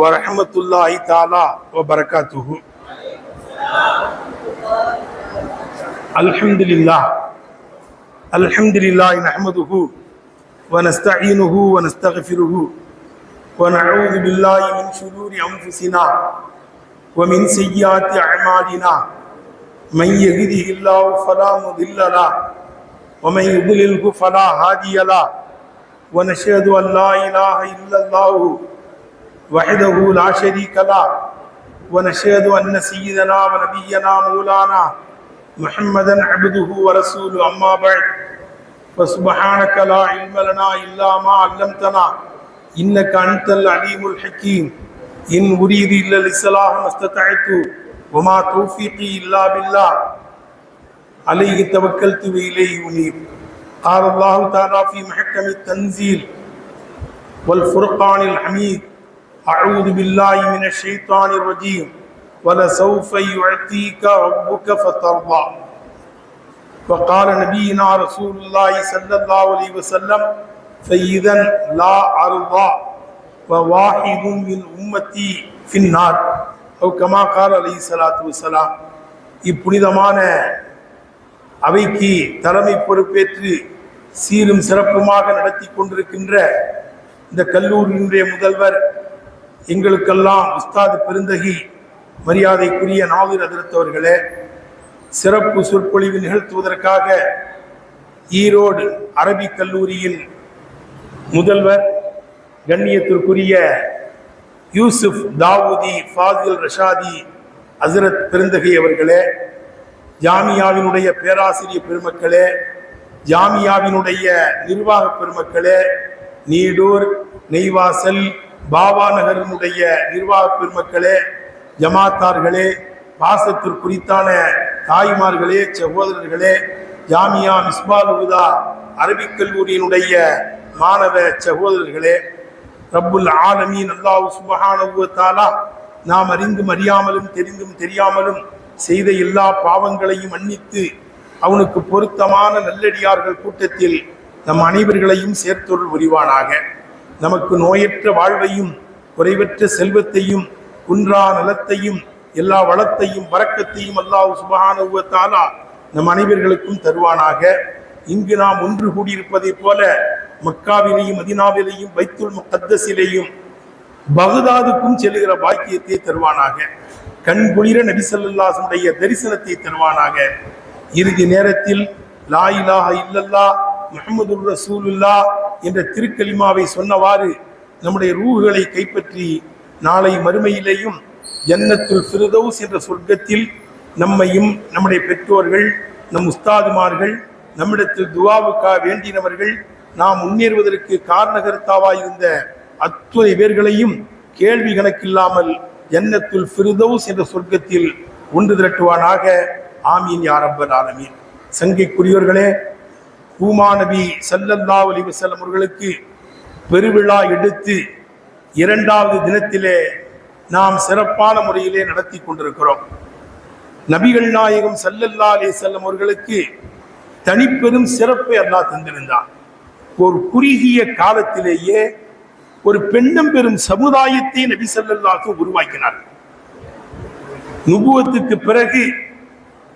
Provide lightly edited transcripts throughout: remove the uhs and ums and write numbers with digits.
வரஹ்மத்துல்லாஹி தஆலா வ பரகாத்துஹு. அல்ஹம்துலில்லாஹ் நஹ்மதுஹு வ நஸ்தஈனுஹு வ நஸ்தக்ஃபிருஹு வ நஊது பில்லாஹி மின் ஷுரூரி அன்ஃபுஸினா வ மின் ஸய்யிஆத்தி அஅமாலினா மன் யஹ்திஹில்லாஹு ஃபலா முதில்ல லஹு வ மன் யுضللஹு ஃபலா ஹாதிய லஹு ونشهد أن لا إله إلا الله وحده لا شريك له ونشهد أن سيدنا ونبينا مولانا محمدا عبده ورسوله أما بعد فسبحانك لا علم لنا إلا ما علمتنا إنك أنت العليم الحكيم إن أريد إلا الإصلاح ما استطعت وما توفيقي إلا بالله عليه توكلت وإليه أنيب. قال الله تعالى في محكم التنزيل والفرقان الحميد أعوذ بالله من الشيطان الرجيم ولسوف يعطيك ربك فترضى. وقال نبينا رسول الله صلى الله عليه وسلم فإذا لا أرضى وواحد من أمتي في النار أو كما قال عليه الصلاة والسلام. இப்புனிதமான அவைக்கு தலைமை பொறுப்பேற்று சீரும் சிறப்புமாக நடத்தி கொண்டிருக்கின்ற இந்த கல்லூரியினுடைய முதல்வர், எங்களுக்கெல்லாம் உஸ்தாது பெருந்தகி மரியாதைக்குரிய நாவீர் ஹதரத் அவர்களே, சிறப்பு சொற்பொழிவு நிகழ்த்துவதற்காக ஈரோடு அரபிக் கல்லூரியின் முதல்வர் கண்ணியத்திற்குரிய யூசுப் தாவூதி ஃபாசில் ரஷாதி ஹசரத் பெருந்தகை அவர்களே, ஜாமியாவினுடைய பேராசிரியர் பெருமக்களே, ஜாமியாவினுடைய நிர்வாக பெருமக்களே, நீடூர், நெய்வாசல், பாபா நகரினுடைய நிர்வாக பெருமக்களே, ஜமாத்தார்களே, பாசத்திற்குரித்தான தாய்மார்களே, சகோதரர்களே, ஜாமியா மிஸ்பால் உதா அரபிக் கல்லூரியினுடைய மாணவ சகோதரர்களே, ரப்புல் ஆலமீன் அல்லாஹ் சுப்ஹானஹு வ தஆலா நாம் அறிந்தும் அறியாமலும் தெரிந்தும் தெரியாமலும் செய்த எல்லா பாவங்களையும் மன்னித்து அவனுக்கு பொருத்தமான நல்லடியார்கள் கூட்டத்தில் நம் அனைவர்களையும் சேர்த்தொருள் புரிவானாக. நமக்கு நோயற்ற வாழ்வையும் குறைவற்ற செல்வத்தையும் குன்றா நலத்தையும் எல்லா வளத்தையும் பரக்கத்தையும் அல்லாஹ் சுப்ஹானஹு வ தஆலா நம் அனைவர்களுக்கும் தருவானாக. இங்கு நாம் ஒன்று கூடியிருப்பதைப் போல மக்காவிலேயும் மதீனாவிலேயும் பைத்துல் முகத்தஸிலேயும் பகதாதுக்கும் செல்லுகிற பாக்கியத்தை தருவானாக. கண் குளிர நபி ஸல்லல்லாஹு அலைஹி வஸல்லம் தரிசனத்தை தருவானாக. இறுதி நேரத்தில் லா இலாஹ இல்லல்லாஹ் முஹம்மதுர் ரசூலுல்லாஹ் என்ற திருக்கலிமாவை சொன்னவாறு நம்முடைய ரூஹுகளை கைப்பற்றி நாளை மறுமையிலேயும் ஜன்னத்துல் ஃபிர்தௌஸ் என்ற சொர்க்கத்தில் நம்மையும் நம்முடைய பெற்றோர்கள், நம் உஸ்தாதுமார்கள், நம்மிடத்தில் துஆவுக்காக வேண்டினவர்கள், நாம் முன்னேறுவதற்கு காரணகர்த்தாவாயிருந்த அத்துணை பேர்களையும் கேள்வி கணக்கில்லாமல் ஜன்னத்துல் ஃபிர்தௌஸ் என்ற சொர்க்கத்தில் ஒன்று திரட்டுவானாக. ஆமீன் யா ரப்பல் ஆலமீன். சங்கைக்குரியவர்களே, பூமா நபி ஸல்லல்லாஹு அலைஹி வஸல்லம் அவர்களுக்கு பெருவிழா எடுத்து இரண்டாவது தினத்திலே நாம் சிறப்பான முறையிலே நடத்தி கொண்டிருக்கிறோம். நபிகள் நாயகம் ஸல்லல்லாஹு அலைஹி வஸல்லம் அவர்களுக்கு தனிப்பெரும் சிறப்பை அல்லாஹ் தந்திருந்தார். ஒரு குறுகிய காலத்திலேயே ஒரு பெண்ணம் பெரும் சமுதாயத்தை நபி ஸல்லல்லாஹு அலைஹி வஸல்லம் உருவாக்கினார். நுபுவத்துக்கு பிறகு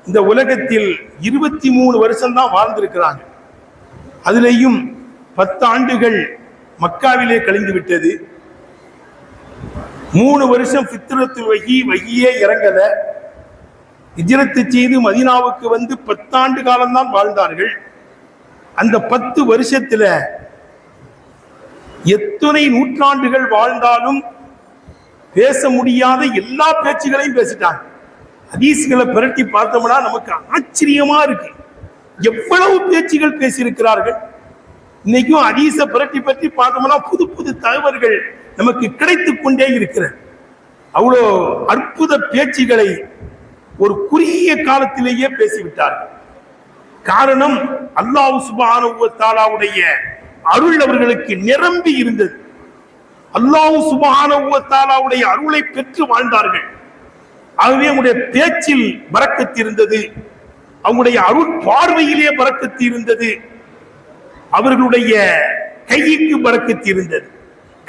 இந்த உலகத்தில் 23 வருஷம் தான் வாழ்ந்திருக்கிறாங்க. அதிலேயும் 10 ஆண்டுகள் மக்காவிலே கழிந்து விட்டது. 3 வருஷம் ஃபித்ரத்து வஹியே இறங்கல. ஹிஜ்ரத் செய்து மதீனாவுக்கு வந்து 10 ஆண்டு காலம்தான் வாழ்ந்தார்கள். அந்த 10 வருஷத்துல எத்தனை நூற்றாண்டுகள் வாழ்ந்தாலும் பேச முடியாத எல்லா பேச்சுகளையும் பேசிட்டாங்க. ஹதீஸ்களை பிரட்டி பார்த்தோம்னா நமக்கு ஆச்சரியமா இருக்கு, எவ்வளவு பேச்சுகள் பேசியிருக்கிறார்கள். இன்னைக்கும் ஹதீஸ பிரட்டி பற்றி பார்த்தோம்னா புது புது தகவல்கள் நமக்கு கிடைத்துக் கொண்டே இருக்கிறது. அவ்வளோ அற்புத பேச்சுகளை ஒரு குறுகிய காலத்திலேயே பேசிவிட்டார்கள். காரணம், அல்லாஹ் சுப்ஹானஹு வ தஆலாவுடைய அருள் அவர்களுக்கு நிரம்பி இருந்தது. அல்லாஹ் சுப்ஹானஹு வ தஆலாவுடைய அருளை பெற்று வாழ்ந்தார்கள். ஆகவே அவங்களுடைய பேச்சில் பரக்கத்து இருந்தது, அவங்களுடைய அருள் பார்வையிலே பரக்கத்து இருந்தது, அவர்களுடைய கைக்கு பரக்கத்து இருந்தது.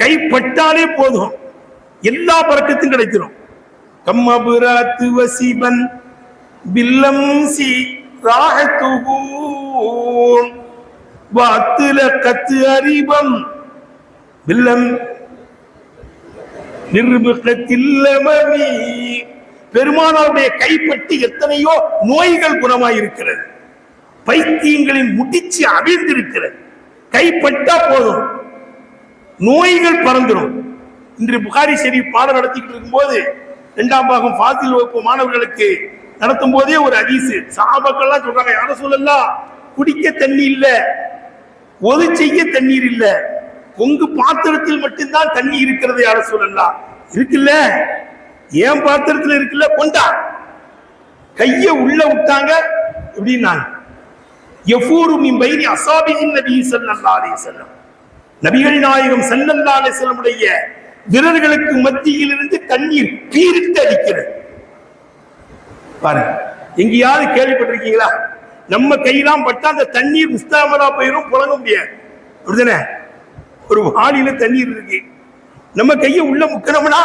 கைப்பட்டாலே போதும், எல்லா பறக்கத்தும் கிடைச்சிடும். கம்மபுராத்து வசிபன் பில்லம் சி ராஹத்துஹு வாத்துல கத்து அறிபம் பில்லம் நிர்பகத்தில்லமி. பெருமானாருடைய கைப்பற்றி எத்தனையோ நோய்கள் குணமாயிருக்கிறது, பைத்தியங்களின் முடிச்சு அவிழ்ந்திருக்கிறது. கைப்பட்டா போதும், நோய்கள் பறந்துடும். இன்று புகாரி ஷெரீப் பாடம் நடத்திக்கிட்டு இருக்கும்போது 2ஆம் பாகம் ஃபாசில் வகுப்பு மாணவர்களுக்கு நடத்தும் போதே ஒரு ஹதீஸ் சஹாபாக்கள்லாம் சொல்றாங்க, யார சொல்லலாம், குடிக்க தண்ணி இல்ல, ஒது செய்ய தண்ணீர் இல்ல, உங்க பாத்திரத்தில் மட்டும்தான் தண்ணி இருக்கிறது, யார சொல்லலாம். இருக்குல்ல, ஏன் பாத்திரத்தில் இருக்குல்ல, கொண்டா. கைய உள்ள விட்டாங்க எப்படின்னாங்க, யஃபூரு மின் பைனி அஸாபிஹின் நபி ஸல்லல்லாஹு அலைஹி வஸல்லம், நபிகள் நாயகம் ஸல்லல்லாஹு அலைஹி வஸல்லம் உடைய விரல்களுக்கு மத்தியில் இருந்து தண்ணீர் பீரிட்டு அடிக்கிறது. பாருங்க, எங்கேயாவது கேள்விப்பட்டிருக்கீங்களா? நம்ம கையெல்லாம் பட்டா அந்த தண்ணீர் முஸ்தாமலா போயிரும், புழங்க முடியாது. அப்படிதானே? ஒரு வாளியில தண்ணீர் இருக்கு, நம்ம கையை உள்ள முக்கணும்னா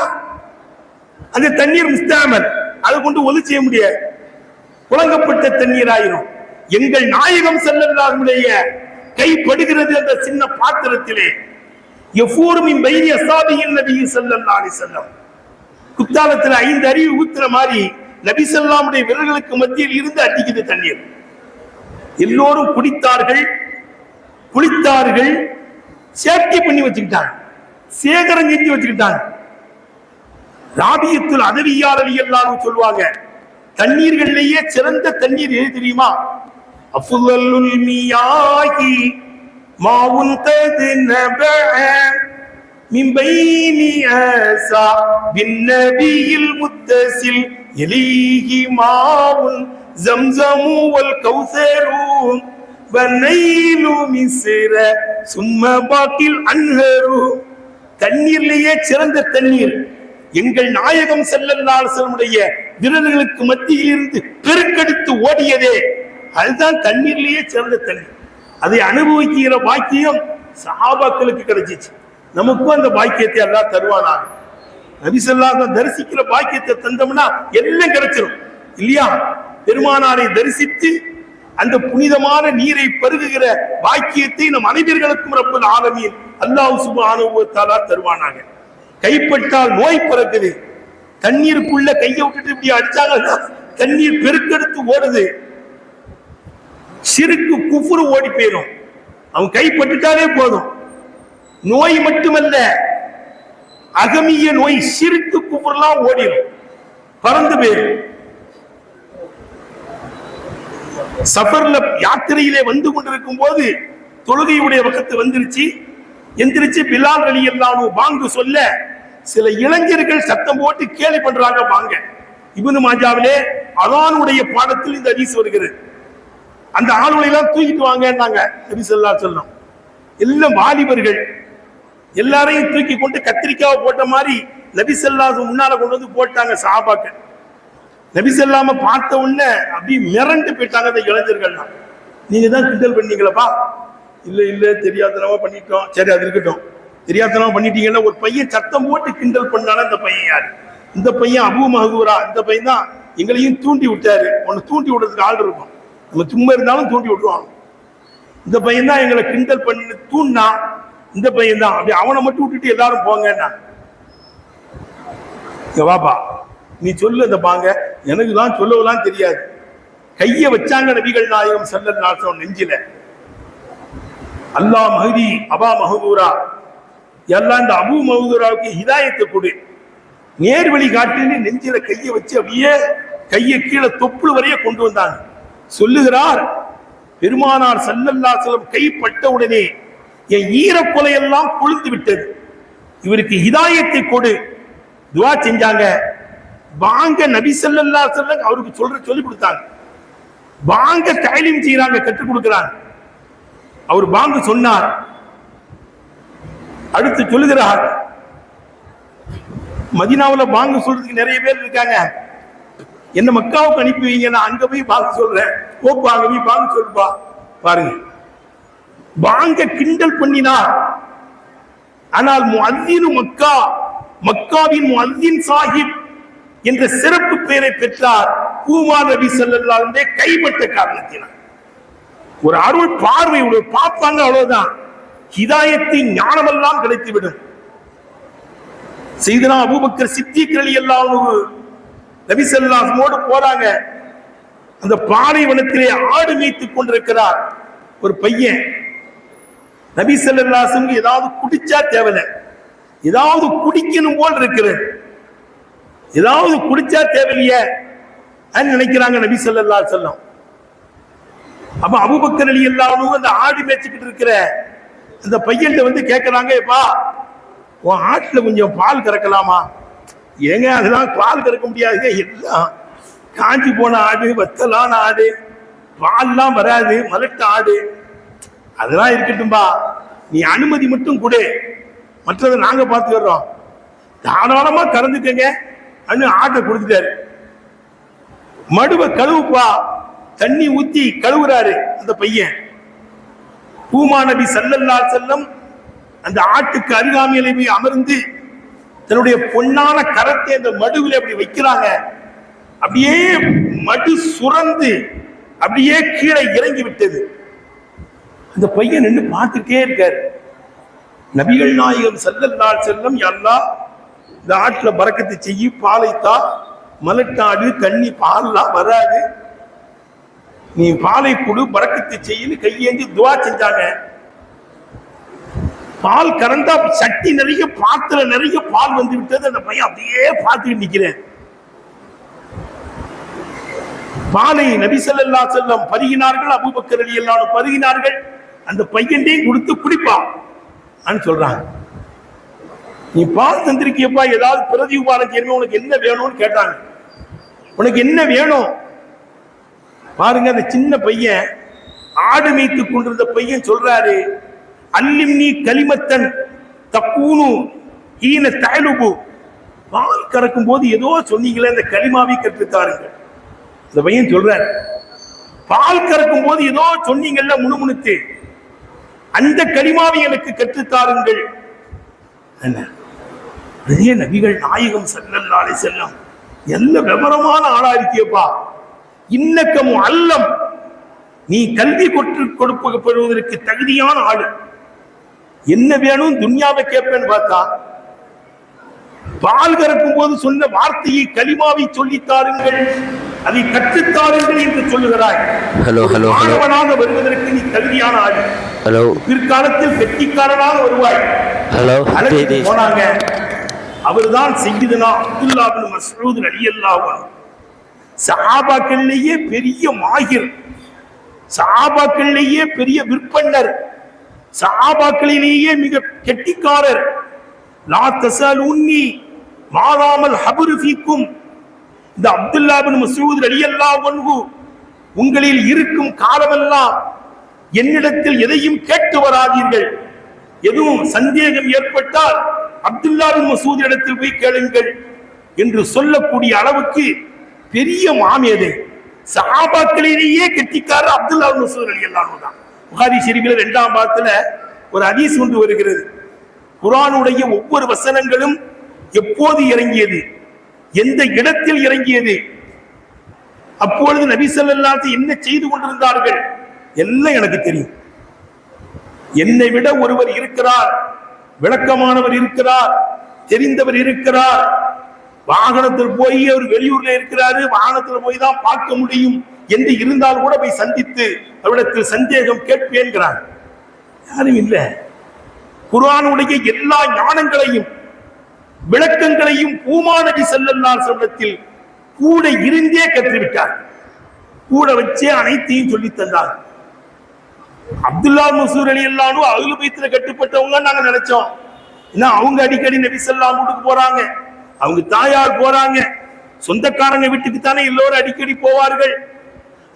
அந்த தண்ணீர் முஸ்தாமல், அதை கொண்டு ஒது செய்ய முடியாது, புழங்கப்பட்ட தண்ணீர் ஆயிரும். எங்கள் நாயகம் ஸல்லல்லாஹு அலைஹி கைப்படுகிறது அந்த சின்ன பாத்திரத்திலே. யஃபூரு மின் பைனி அஸாபிஹின் நபி ஸல்லல்லாஹு அலைஹி வஸல்லம், குத்தாலத்துல 5 அருவி ஊத்துற மாதிரி நபி ஸல்லல்லாஹு அலைஹி விரல்களுக்கு மத்தியில் இருந்து அடிக்குது தண்ணீர். எல்லோரும் குடித்தார்கள், குளித்தார்கள், சேஃப்டி பண்ணி வச்சுக்கிட்டாங்க, சேகரம் செஞ்சு வச்சுக்கிட்டாங்க. ராபியத்துல் அதவியா ரலியல்லாஹு சொல்வாங்க, தண்ணீர்களிலேயே சிறந்த தண்ணீர் எது தெரியுமா? அஃதலுல் மியாஹி மாவுன் தத்னபஅ மின் பைனி ஆஸா பின் நபியில் முத்தஸில் இலைஹி மாவுன் ஜம்ஸமு வல் கௌஸரு வனைலு மிஸ்ர சும்ம பாக்கில் அன்ஹரு. தண்ணீர்லேயே சிறந்த தண்ணீர் எங்கள் நாயகம் ஸல்லல்லாஹு அலைஹி வஸல்லம் விரல்களுக்கு மத்தியில் இருந்து பெருக்கெடுத்து ஓடியதே, அதுதான் தண்ணீர்லேயே சிறந்த தண்ணீர். அதை அனுபவிக்கிற பாக்கியம் சஹாபாக்களுக்கு கிடைச்சிச்சு. நமக்கும் அந்த பாக்கியத்தை அல்லாஹ் தருவானாக. நபி ஸல்லல்லாஹு அலைஹி வஸல்லம் தரிசிக்கிற பாக்கியத்தை தந்தோம்னா எல்லாம் கிடைச்சிடும் இல்லையா? பெருமானாரை தரிசித்து அந்த புனிதமான நீரை பருகுகிற பாக்கியத்தை நம் அனைவர்களுக்கும் ரப்பல் ஆலமீன் அல்லாஹ் சுப்ஹானஹு வ தஆலா தருவானாக. கைப்பட்டால் நோய் பிறக்குது, தண்ணீருக்குள்ள கையை விட்டுட்டு இப்படி அடிச்சாங்கன்னா தண்ணீர் பெருக்கெடுத்து ஓடுது, ஷிர்க் குஃப்ர் ஓடி போயிடும். அவன் கைப்பட்டுட்டாலே போதும். நோய் மட்டுமல்ல, அகமிய நோய் ஷிர்க் குஃப்ர்லாம் ஓடிடும், பறந்து போயிடும். சஃபர்ல யாத்திரையிலே வந்து கொண்டிருக்கும் போது தொழுகையுடைய வகத்து வந்துருச்சு. எந்திரிச்சு பிலால் ரலியல்லாஹு அன்ஹு பாங்கு சொல்ல சில இளைஞர்கள் சத்தம் போட்டு கேலி பண்றாங்க. பாங்க இப்னு மாஜாவிலே அதானுடைய பாடத்தில் இந்த ஹதீஸ் வருகிறது. அந்த ஆளுகளை எல்லாம் தூக்கிட்டு வாங்கன்னாங்க நபி ஸல்லல்லாஹு அலைஹி வஸல்லம். எல்லாம் வாலிபர்கள், எல்லாரையும் தூக்கி கொண்டு கத்திரிக்காவை போட்ட மாதிரி நபி ஸல்லல்லாஹு அலைஹி வஸல்லம் முன்னால கொண்டு வந்து போட்டாங்க. சஹாபாக்கள் நபி ஸல்லல்லாஹு அலைஹி பார்த்த உடனே அப்படி மிரண்டு போயிட்டாங்க அந்த இளைஞர்கள்லாம். நீங்க தான் கிண்டல் பண்ணீங்களப்பா? இல்ல இல்ல, தெரியாதனமா பண்ணிட்டோம். சரி, அது இருக்கட்டும், தெரியாதனமா பண்ணிட்டீங்கன்னா ஒரு பையன் சத்தம் போட்டு கிண்டல் பண்ணாலும் இந்த பையன் யாரு? இந்த பையன் அபூ மஹ்தூரா. இந்த பையன் தான் எங்களையும் தூண்டி விட்டாரு. ஒன்னு தூண்டி விடுறதுக்கு ஆள் இருக்கும், நம்ம சும்மா இருந்தாலும் தூண்டி விட்டுருவாங்க. இந்த பையன் தான் எங்களை கிண்டல் பண்ணி தூண்டா, இந்த பையன் தான். அப்படி அவனை மட்டும் விட்டுட்டு எல்லாரும் போங்கன்னா, வாப்பா நீ சொல்லு அந்த பாங்க, எனக்கு தான் சொல்லவெல்லாம் தெரியாது. கைய வச்சாங்க நபிகள் நாயகம் ஸல்லல்லாஹு அலைஹி வஸல்லம் நெஞ்சில. அல்லாஹ் மஹதி அபா மஹதூரா, எல்லாம் இந்த அபூ மஹதூராவுக்கு ஹிதாயத்தை கொடு, நேர்வழி காட்டுன்னு நெஞ்சில கைய வச்சு அப்படியே கையை கீழே தொப்புள் வரைய கொண்டு வந்தாங்க. சொல்லுகிறார் பெருமானார் ஸல்லல்லாஹு அலைஹி வஸல்லம் கைப்பட்ட உடனே என் ஈரக்கொலையெல்லாம் கொழுந்து விட்டது, இவருக்கு ஹிதாயத்தை கொடு துஆ செஞ்சாங்க. வாங்க நபி ஸல்லல்லாஹு அலைஹி வஸல்லம் அவருக்கு சொல்லி கொடுத்தாங்க. வாங்க தஅலீம் செய்றாங்க, கற்றுக் கொடுக்கிறாங்க. அவர் பாங்கு சொன்னார். அடுத்து சொல்லுகிறார், மதீனாவுல பாங்கு சொல்றதுக்கு நிறைய பேர் இருக்காங்க, என்ன மக்காவுக்கு அனுப்பி வைங்க, நான் அங்க போய் பாங்கு சொல்றேன், போப்பா அங்க போய் பாங்கு சொல்லுப்பா. பாருங்க, பாங்க கிண்டல் பண்ணினார். ஆனால் முஅத்தினு மக்கா, மக்காவின் முஅத்தின் சாஹிப் என்ற சிறப்பு பெயரை பெற்றார் பூமான் நபி ஸல்லல்லாஹு அலைஹி வஸல்லம் கைப்பட்ட காரணத்தினால். ஒரு அருள் பார்வை பார்ப்பாங்க, அவ்வளவுதான். ஹிதாயத்தின் ஞானமெல்லாம் கிடைத்துவிடும். சையதுனா அபூபக்கர் சித்திக் ரலியல்லாஹு அன்ஹு நபி ஸல்லல்லாஹு அலைஹி வஸல்லம் போறாங்க. அந்த பாலைவனத்திலே ஆடு மேய்த்துக் கொண்டிருக்கிறார் ஒரு பையன். நபி ஸல்லல்லாஹு அலைஹி வஸல்லம் ஏதாவது குடிச்சா தேவையில்லை, ஏதாவது குடிக்கணும் போல் இருக்கிறது, ஏதாவது குடிச்சா தேவையில்லையே நினைக்கிறாங்க நபி ஸல்லல்லாஹு அலைஹி வஸல்லம். அப்ப அபூபக்கர் ரலியல்லாஹு அன்ஹு அந்த ஆடு மேய்ச்சிக்கிட்டு இருக்கிற அந்த பையன்கிட்ட வந்து கேட்கிறாங்க, எப்பா உன் ஆட்டுல கொஞ்சம் பால் கறக்கலாமா? ஏங்க அதெல்லாம் பால் கறக்க முடியாது, எல்லாம் காஞ்சி போன ஆடு, வத்தலான ஆடு, பால்லாம் வராது, மலட்ட ஆடு, அதெல்லாம் இருக்கட்டும்பா, நீ அனுமதி மட்டும் கொடு, மற்றதை நாங்க பார்த்துக்கிறோம், தாராளமா கறந்துக்கங்க ஆட்டை கொடுத்துட்டாரு. மடுவை கழுவுப்பா, தண்ணி ஊத்தி கழுவுறாரு அந்த பையன். பூமா நபி ஸல்லல்லாஹு அலைஹி வஸல்லம் அந்த ஆட்டுக்கு அருகாமையிலே போய் அமர்ந்து தன்னுடைய பொன்னான கரத்தை அந்த மடுவில் அப்படி வைக்கிறாங்க. அப்படியே மடு சுரந்து அப்படியே கீழே இறங்கி விட்டது. அந்த பையன் நின்று பார்த்துட்டே இருக்காரு. நபிகள் நாயகம் ஸல்லல்லாஹு அலைஹி வஸல்லம், யா அல்லாஹ் இந்த ஆட்டுல பரக்கத்தை செய்யி, பாலைத்தா, மலட்டாடு, தண்ணி பால்லாம் வராது, நீ பாலை கொடு, பரக்கத்தை செய்யு கையேந்தி துவா செஞ்சாங்க. பால் கறந்தா சட்டி நிறைய, பாத்திரம் நிறைய பால் வந்து விட்டது. அந்த பையன் அப்படியே பார்த்துட்டு நிக்கிறேன். பாலை நபி ஸல்லல்லாஹு அலைஹி வஸல்லம் பருகினார்கள், அபூபக்கர் ரலியல்லாஹு அன்ஹு பருகினார்கள். அந்த பையன்டையும் கொடுத்து குடிப்பான் சொல்றாங்க. நீ பால் தந்திருக்கியப்பா, ஏதாவது பிரதி உபாரம் செய்யணும், உனக்கு என்ன வேணும்னு கேட்டாங்க. உனக்கு என்ன வேணும் பாருங்க. அந்த சின்ன பையன், ஆடு மேய்த்துக் கொண்டிருந்த பையன் சொல்றாரு, அல்லிம்னி கலிமத்தன் தக்கூனு ஈன தஅலுபு, பால் கறக்கும் போது ஏதோ சொன்னீங்களே, அந்த கலிமாவை கற்றுத்தாருங்க. அந்த பையன் சொல்றாரு, பால் கறக்கும் போது ஏதோ சொன்னீங்கல்ல முணுமுணுத்து, அந்த கலிமாவை எனக்கு கற்றுத்தாருங்கள். அதே நபிகள் நாயகம் ஸல்லல்லாஹு அலைஹி வஸல்லம் நல்ல விவரமான ஆளா இருக்கியப்பா, இன்னக்கம் அல்லம், நீ கல்வி கொடுப்பதற்கு தகுதியான ஆளு, என்ன வேணும் துன்யாவை கேட்பேன்னு பார்த்தா, பால் கறக்கும் போது சொன்ன வார்த்தையை கலிமாவை சொல்லித்தாருங்கள், அதை கற்றுத்தாருங்கள் என்று சொல்லுகிறாய். மாணவனாக வருவதற்கு நீ தகுதியான ஆளு, பிற்காலத்தில் வெற்றிக்காரனாக வருவாய். போனாங்க. அவர்தான் சய்யிதுனா அப்துல்லாஹ் இப்னு மஸ்ஊத் ரலியல்லாஹு அன்ஹு. சஹாபாக்களிலேயே பெரிய மாஹிர், சஹாபாக்களிலேயே பெரிய விற்பன்னர், சஹாபாக்களிலேயே மிக கெட்டிக்காரர். லா தஸலுன்னி மாராமல் ஹப்ரு ஃபீக்கும், இந்த அப்துல்லாஹ் இப்னு மஸ்ஊத் ரலியல்லாஹு அன்ஹு உங்களில் இருக்கும் காலமெல்லாம் என்னிடத்தில் எதையும் கேட்டு வராதீர்கள், எதுவும் சந்தேகம் ஏற்பட்டால் அப்துல்லாஹ் இப்னு மஸ்ஊத் இடத்தில் போய் கேளுங்கள் என்று சொல்லக்கூடிய அளவுக்கு பெரிய மாமேதை. சஹாபாக்களிலேயே கெட்டிக்காரர் அப்துல்லாஹ் இப்னு மஸ்ஊத் ரலியல்லாஹு அன்ஹு தான். புகாரி ஷரீஃபில் 2ஆம் பாகத்துல ஒரு ஹதீஸ் ஒன்று வருகிறது. குர்ஆனுடைய ஒவ்வொரு வசனங்களும் எப்போது இறங்கியது, எந்த இடத்தில் இறங்கியது, அப்பொழுது நபி ஸல்லல்லாஹு அலைஹி வஸல்லம் என்ன செய்து கொண்டிருந்தார்கள் எல்லாம் எனக்கு தெரியும். என்னை விட ஒருவர் இருக்கிறார், விளக்கமானவர் இருக்கிறார், தெரிந்தவர் இருக்கிறார். வாகனத்தில் போய் ஒரு வெளியூர்ல இருக்கிறாரு, வாகனத்தில் போய் தான் பார்க்க முடியும் என்று இருந்தால் கூட போய் சந்தித்து அவரிடத்தில் சந்தேகம் கேட்பேன்கிறார். யாரும் இல்லை. குர்ஆனுடைய எல்லா ஞானங்களையும் விளக்கங்களையும் பூமா நபி ஸல்லல்லாஹு அலைஹி வஸல்லம் கூட இருந்தே கற்றுவிட்டார். கூட வச்சே அனைத்தையும் சொல்லி தந்தார். அப்துல்லாஹ் மஸ்ஊத் ரலியல்லாஹு அன்ஹு அஹ்லு பைத்ல கட்டுப்பட்டவங்க நாங்க நினைச்சோம். ஏன்னா அவங்க அடிக்கடி நபி ஸல்லல்லாஹு அலைஹி வஸல்லம் போறாங்க, அவங்க தாயார் போறாங்க, சொந்தக்காரங்க வீட்டுக்கு தானே எல்லோரும் அடிக்கடி போவார்கள்.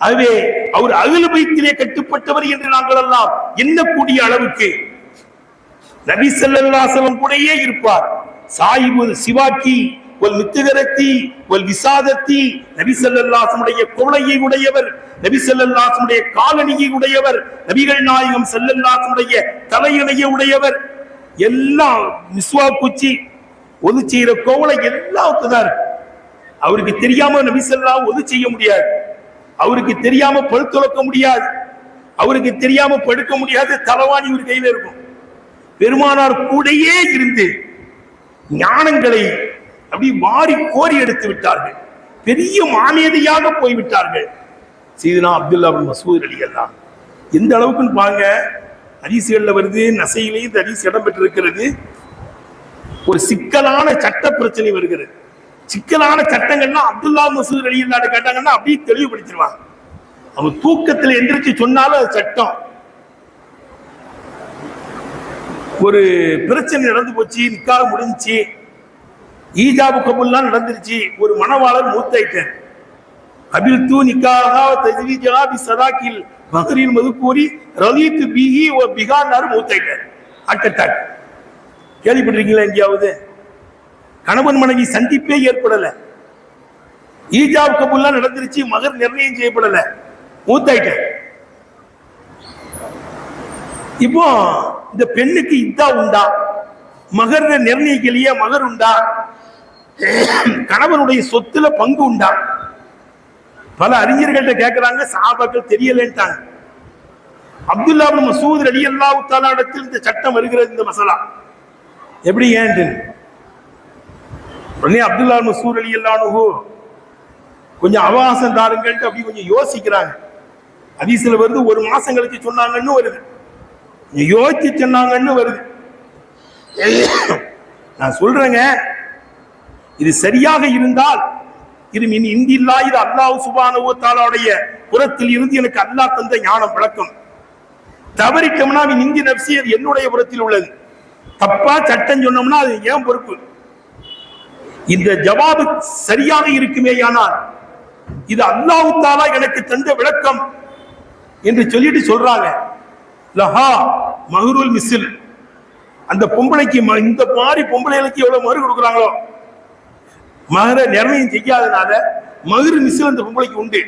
ஆகவே அவர் அஹ்லு பைத்திலே கட்டுப்பட்டவர் என்று நாங்கள் எல்லாம் எண்ணக்கூடிய அளவுக்கு நபி ஸல்லல்லாஹு அலைஹி வஸல்லம் கூடயே இருப்பார். சாயிபுல் சிவாக்கி வல் மித்கரத்தி வல் விசாதத்தி, நபி ஸல்லல்லாஹு அலைஹி வஸல்லம் கொலையை உடையவர், நபி ஸல்லல்லாஹு அலைஹி வஸல்லம் காலணியை உடையவர், நபிகள் நாயகம் ஸல்லல்லாஹு அலைஹி வஸல்லம் தலையணையை உடையவர். எல்லாம் மிஸ்வா பூச்சி ஒது செய்யற கோவலை எல்லாம் தான் இருக்கு. அவருக்கு தெரியாம நபி ஸல்லல்லாஹு ஒது செய்ய முடியாது, அவருக்கு தெரியாம பல் துலக்க முடியாது, அவருக்கு தெரியாம படுக்க முடியாது. தலவாணி ஒரு கையில இருக்கும். பெருமானார் கூடையே இருந்து ஞானங்களை அப்படி வாரி கோரி எடுத்து விட்டார்கள். பெரிய மாமேதையாக போய்விட்டார்கள். சீதனா அப்துல்லா பின் மஸ்ஊத் ரலியல்லாஹு எந்த அளவுக்குன்னு பாருங்க. ஹதீஸ்கள்ல வருது, நசையிலேயும் இந்த ஹதீஸ் இடம் பெற்றிருக்கிறது. ஒரு சிக்கலான சட்ட பிரச்சனை வருகிறது. சிக்கலான சட்டங்கள்லாம் அப்துல்லா மஸ்ஊத் ரலியல்லாஹு கேட்டாங்கன்னா அப்படியே தெளிவுபடுத்திடுவாங்க. அவன் தூக்கத்தில் எந்திரிச்சு சொன்னாலும் அது சட்டம். ஒரு பிரச்சனை நடந்து போச்சு, நிக்காஹ் முடிஞ்சுச்சு, ஈஜாபு கபூல்லாம் நடந்துருச்சு. ஒரு மணவாளர் மூத்தாயிட்டார். கபில் தூ நிக்காஹா தஜ்வீஜா பி சதாக்கில் மஹரில் மதுக்கூரி ரலீத்து பிஹி வ பிகானார் மூத்தாயிட்டார். Heart attack. கேள்விப்பட்டிருக்கீங்களா எங்கேயாவது? கணவன் மனைவி சந்திப்பே ஏற்படல, ஈஜாபு கபூல்லாம் நடந்துருச்சு, மகர் நிர்ணயம் செய்யப்படல, மூத்தாயிட்டார். இப்போ இந்த பெண்ணுக்கு இதா உண்டா, மகர் நிர்ணயிக்கலையே, மகர் உண்டா, கணவனுடைய சொத்துல பங்கு உண்டா? பல அறிஞர்கள்ட்ட கேட்கிறாங்க, சஹாபாக்கள் தெரியலன்ட்டாங்க. அப்துல்லா பின் மஸ்ஊத் ரலியல்லாஹு தஆலா இடத்தில் இந்த சட்டம் வருகிறது. இந்த மசலா எப்படி ஏன் உடனே அப்துல்லா பின் மஸ்ஊத் ரலியல்லாஹு கொஞ்சம் அவகாசம் தாருங்கள்ட்டு அப்படி கொஞ்சம் யோசிக்கிறாங்க. ஹதீஸ்ல வருது, ஒரு மாசம் கழிச்சு சொன்னாங்கன்னு வருது, யோசிச்சு சொன்னாங்கன்னு வருது. நான் சொல்றேங்க, இது சரியாக இருந்தால் இது மின் இந்தில்லா, இது அல்லாஹ் சுப்ஹானஹு வ தஆலாவுடைய புறத்தில் இருந்து எனக்கு அல்லாஹ் தந்த ஞானம் விளக்கம். தவறிட்டோம்னா இந்தி நப்சி அது என்னுடைய புறத்தில் உள்ளது. தப்பா சட்டம் சொன்னோம்னா அது ஏன் பொறுப்பு. இந்த ஜவாபு சரியாக இருக்குமேயானால் இது அல்லாஹ் தஆலா எனக்கு தந்த விளக்கம் என்று சொல்லிட்டு சொல்றாங்க. லஹா மஹ்ருல் மிஸ்ல். அந்த பொம்பளைக்கு இந்த மாதிரி பொம்பளைகளுக்கு எவ்வளவு மறு கொடுக்குறாங்களோ, மகர நிர்ணயம் செய்யாதனால மகரு மிஸ்ல் அந்த பொம்பளைக்கு உண்டு.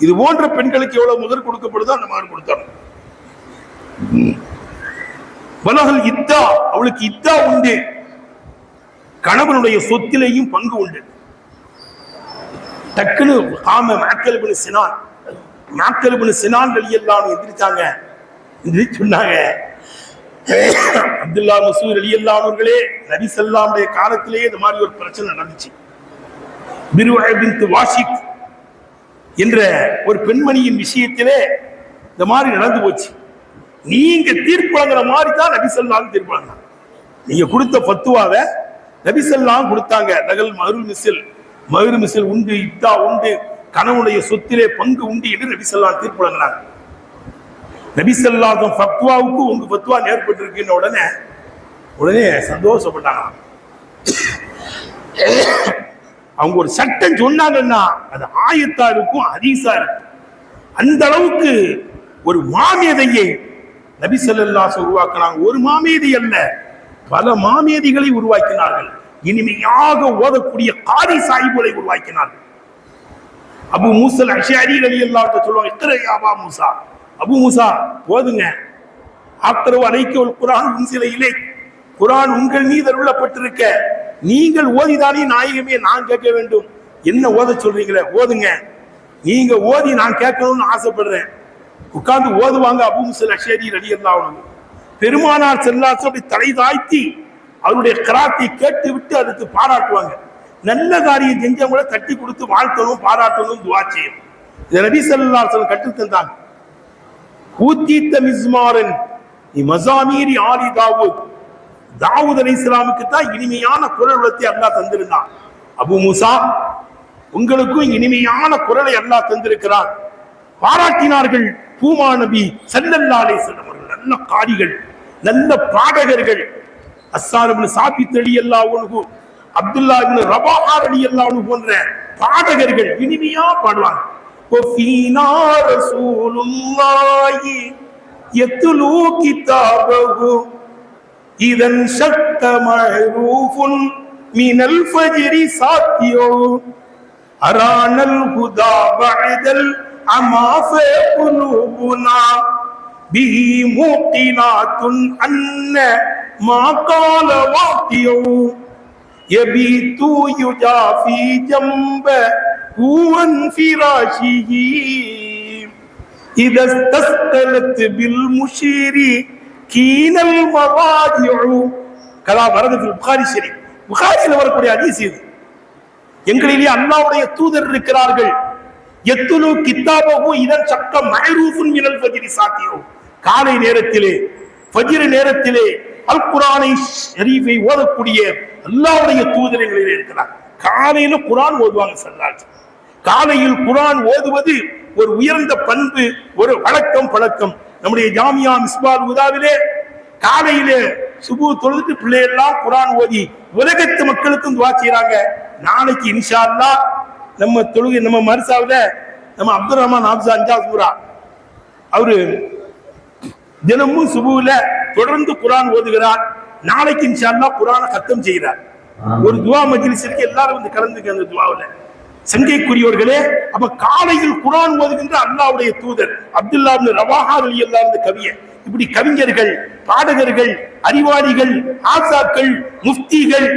இது போன்ற பெண்களுக்கு எவ்வளவு மகர் கொடுக்கப்படுதோ அந்த மகர் கொடுத்தாங்க. வலஹல் இத்தா, அவளுக்கு இத்தா உண்டு, கணவனுடைய சொத்திலேயும் பங்கு உண்டு. டக்குன்னு மாக்கல் இப்னு சினான், மாக்கல் இப்னு சினான் ரலியல்லாஹு எந்திரிச்சாங்க. சொன்னாங்க, அப்துல்லா மஸ்ஊத் ரலியல்லாஹு அவர்களே, நபி ஸல்லல்லாஹு அலைஹி காலத்திலேயே இந்த மாதிரி ஒரு பிரச்சனை நடந்துச்சு. பிர்வா பின்த் வாஷிக் என்ற ஒரு பெண்மணியின் விஷயத்திலே இந்த மாதிரி நடந்து போச்சு. நீங்க தீர்ப்பு வழங்குற மாதிரி தான் நபி ஸல்லல்லாஹு தீர்ப்பு வழங்கினாங்க. நீங்க கொடுத்த ஃபத்வாவை நபி ஸல்லல்லாஹு கொடுத்தாங்க. நகல் மஹ்ருல் மிஸ்ல், மஹ்ரு மிஸ்ல் உண்டு, இத்தா உண்டு, கணவனுடைய சொத்திலே பங்கு உண்டு என்று நபி ஸல்லல்லாஹு தீர்ப்பு வழங்கினாங்க. நபி ஸல்லல்லாஹு ஃபத்வாவுக்கு உங்க ஃபத்வா நேர்பட்டிருக்குன்னு உடனே சந்தோஷப்பட்டாங்க. அவங்க ஒரு சட்டம் சொன்னாங்கன்னா அது ஆயத்தா இருக்கும், ஹதீஸா இருக்கும். அந்த அளவுக்கு ஒரு மாமேதையை நபி ஸல்லல்லாஹு உருவாக்கினாங்க. ஒரு மாமேதை அல்ல, பல மாமேதிகளை உருவாக்கினார்கள். இனிமையாக ஓதக்கூடிய காரி சாஹிபுகளை உருவாக்கினார்கள். அபு மூஸா அஷ்அரி ரலியல்லாஹு அன்ஹு சொல்லுவாங்க, இக்ரா யா அபா மூஸா, அபு மூஸா போதுங்க, ஆக்ரவு அலைக்க ஒரு குர்ஆன் உன்சில இலை, குர்ஆன் உங்கள் மீது அருளப்பட்டிருக்க, நீங்கள் ஓதிதானே நாயகமே நான் கேட்க வேண்டும். என்ன ஓத சொல்றீங்களே, ஓதுங்க, நீங்க ஓதி நான் கேட்கணும்னு ஆசைப்படுறேன். உட்கார்ந்து ஓதுவாங்க. அபு மூஸா அஷ்அரி ரலியல்லாஹு அன்ஹு பெருமானார் ஸல்லல்லாஹு அலைஹி வஸல்லம் தலை தாழ்த்தி அவருடைய கிராத்தை கேட்டு விட்டு அதுக்கு பாராட்டுவாங்க. நல்ல காரியம் செஞ்சவங்கள தட்டி கொடுத்து வாழ்த்தணும், பாராட்டணும், துஆ செய்யணும். இதை நபி ஸல்லல்லாஹு அலைஹி வஸல்லம் கற்று தந்தாங்க. ஊத்தீத்த மிஸ்மாரன் மஸாமீரி ஆலி தாவூத், தாவூத் அலைஹிஸ்ஸலாமுக்கு தான் இனிமையான குரல் வளத்தை அல்லாஹ் தந்திருந்தான். அபு மூஸா உங்களுக்கும் இனிமையான குரலை அல்லாஹ் தந்திருக்கிறார். பாராட்டினார்கள் பூமா நபி ஸல்லல்லாஹு அலைஹி வஸல்லம் அவர்கள். நல்ல காரிகள், நல்ல பாடகர்கள். அஸ்ஸார் இப்னு சாபித் ரலியல்லாஹு அன்ஹு, அப்துல்லா இப்னு ரவாஹா ரலியல்லாஹு அன்ஹு போன்ற பாடகர்கள் இனிமையா பாடுவாங்க. وفينا رسول الله يتلو كتابه إذا انشق معروف من الفجر ساتيو أرانا الهدى بعد العمى في قلوبنا به موقنات أن மாகால வாக்கியம் யபீது யுஜாஃபி ஜம்ப ஹுவன் ஃபிராஷிஹி இதஸ்தஸ்கலத் பில் முஷீரி கீனல் மவாஜிஉ. கலா வரது ஃபில் புகாரி ஷரீஃப். புகாரியில் வரக்கூடிய ஹதீஸ் இது. எங்களிலே அல்லாஹ்வுடைய தூதர் இருக்கிறார்கள். யத்லு கிதாபஹு இதன் சக்க மஅரூஃபுன் மினல் ஃபஜ்ரி சாத்தியோ. காலை நேரத்திலே ஃபஜ்ர் நேரத்திலே அல் குர்ஆனை ஷரீஃபை ஓதக்கூடிய அல்லாஹ்வுடைய தூதர் எங்களிலே இருக்கிறார். காலையில குர்ஆன் ஓதுவாங்க ஸல்லல்லாஹு அலைஹி வஸல்லம். காலையில் குர்ஆன் ஓதுவது ஒரு உயர்ந்த பண்பு, ஒரு வழக்கம் பழக்கம். நம்முடைய ஜாமியா மிஸ்பால் உதாவிலே காலையிலே சுபு தொழுதுட்டு பிள்ளையெல்லாம் குர்ஆன் ஓதி உலகத்து மக்களுக்கும் துஆ செய்றாங்க. நாளைக்கு இன்ஷா அல்லாஹ் நம்ம தொழுகை நம்ம மர்சாவில நம்ம அப்துல் ரஹ்மான் ஹாஃபிஸ் அஞ்சாவது சூரா அவரு தினமும் சுபுல தொடர்ந்து குர்ஆன் ஓதுகிறார். நாளைக்கு இன்ஷா அல்லாஹ் குர்ஆனை கத்தம் செய்கிறார். ஒரு துஆ மஜ்லிஸ் இருக்கு, எல்லாரும் வந்து கலந்துக்க அந்த துஆவுல. சங்கைக்குரியவர்களே, அப்ப காலையில் குர்ஆன் ஓதுகின்ற அல்லாஹ்வுடைய தூதர் அப்துல்லா இப்னு ரவாஹா ரலியல்லாஹு அன்ஹு கவிஞர். இப்படி கவிஞர்கள், பாடகர்கள், அறிவாளிகள், ஆசாக்கள், முஃப்திகள்,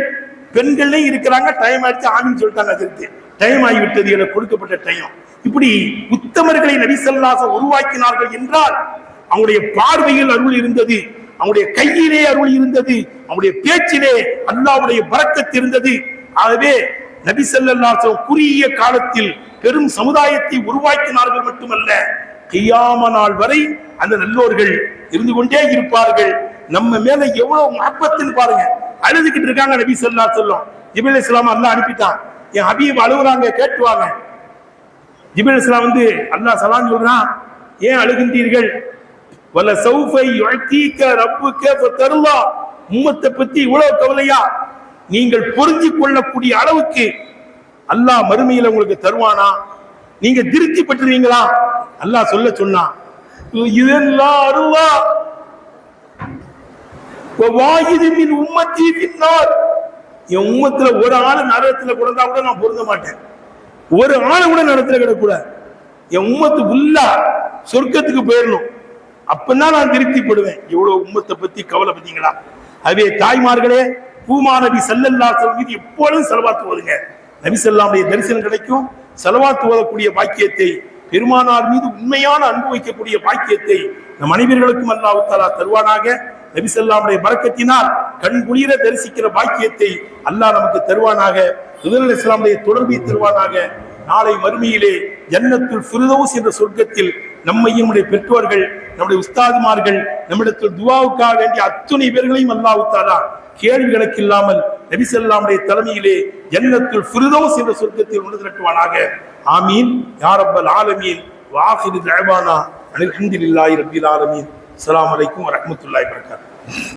பெண்களே இருக்கிறாங்க. டைம் ஆயிடுச்சு, ஆமீன் சொல்லிட்டாங்க. அதற்கு டைம் ஆகிவிட்டது, எனக்கு கொடுக்கப்பட்ட டைம். இப்படி உத்தமர்களை நபி ஸல்லல்லாஹு அலைஹி வஸல்லம் உருவாக்கினார்கள் என்றால் அவங்களுடைய பார்வையில் அருள் இருந்தது, அவங்களுடைய கையிலே அருள் இருந்தது, அவங்களுடைய பேச்சிலே அல்லாஹ்வுடைய பரக்கத் இருந்தது. ஆகவே நபி ஸல்லல்லாஹு அலைஹி வஸல்லம் குறுகிய காலத்தில் பெரும் சமுதாயத்தை உருவாக்கினார்கள் மட்டுமல்ல, கியாம நாள் வரை அந்த நல்லோர்கள் இருந்து கொண்டே இருப்பார்கள். நம்ம மேல எவ்வளவு மஹப்பத்துன்னு பாருங்க. அழுதுகிட்டு இருக்காங்க நபி ஸல்லல்லாஹு அலைஹி வஸல்லம். ஜிப்ரீல் அலைஹிஸ்ஸலாம் அல்லாஹ் அனுப்பிட்டான். என் ஹபீப் அழுகுறாங்க, கேட்டுவாங்க. ஜிப்ரீல் அலைஹிஸ்ஸலாம் வந்து அல்லாஹ் சலாம் சொல்றான், ஏன் அழுகின்றீர்கள்? வல சௌஃப யுஅதீக ரப்புக ஃபதர்லா. உம்மத்தை பத்தி இவ்வளவு கவலையா? நீங்கள் புரிஞ்சு கொள்ளக்கூடிய அளவுக்கு அல்லாஹ் மறுமையில உங்களுக்கு தருவானா? நீங்க திருப்தி பெற்றுவீங்களா? அல்லாஹ் சொல்ல சொன்னான், இதெல்லாம் அருளா வாயிதின் உம்மத்தி பின்னார். என் உம்மத்துல ஒரு ஆளு நரகத்துல கிடந்தா கூட நான் பொருந்த மாட்டேன். ஒரு ஆளு கூட நரகத்துல கிடக்கூடாது. என் உம்மத்து ஃபுல்லா சொர்க்கத்துக்கு போயிடணும். அப்பதான் நான் திருப்திப்படுவேன். இவ்வளவு உம்மத்தை பத்தி கவலை பத்தீங்களா? அதே தாய்மார்களே, பூமா நபி ஸல்லல்லாஹு அலைஹி வஸல்லம் மீது எப்பொழுதும் ஸலவாத் ஓதுங்க. நபி ஸல்லல்லாஹு அலைஹி தரிசனம் கிடைக்கும். ஸலவாத் ஓதக்கூடிய பாக்கியத்தை, பெருமானார் மீது உண்மையான அன்பு வைக்கக்கூடிய பாக்கியத்தை நம் அனைவர்களுக்கும் அல்லாஹ் தஆலா தருவானாக. நபி ஸல்லல்லாஹு அலைஹி பரக்கத்தினால் கண் குளிர தரிசிக்கிற பாக்கியத்தை அல்லாஹ் நமக்கு தருவானாக. ரசூலுல்லாஹி ஸல்லல்லாஹு அலைஹி தோல்வியை தருவானாக. நாளை மறுமையிலே ஜன்னத்துல் ஃபிர்தௌஸ் என்ற சொர்க்கத்தில் நம்மையும் நம்முடைய பெற்றோர்கள், நம்முடைய உஸ்தாதுமார்கள், நம்மிடத்தில் துஆவுக்காக வேண்டிய அத்துணை பேர்களையும் அல்லாஹ் தஆலா கேள்வி கணக்கு இல்லாமல் நபி ஸல்லல்லாஹு அலைஹி தலைமையிலே ஜன்னத்துல் ஃபிர்தௌஸ் என்ற சொர்க்கத்தில் ஒன்று திரட்டுவானாக. ஆமீன் யா ரப்பல் ஆலமீன். வஆகிரு தஅவானா அல்ஹம்துலில்லாஹி ரப்பில் ஆலமீன். அஸ்ஸலாமு அலைக்கும் வரஹ்மத்துல்லாஹி வபரகாத்துஹு.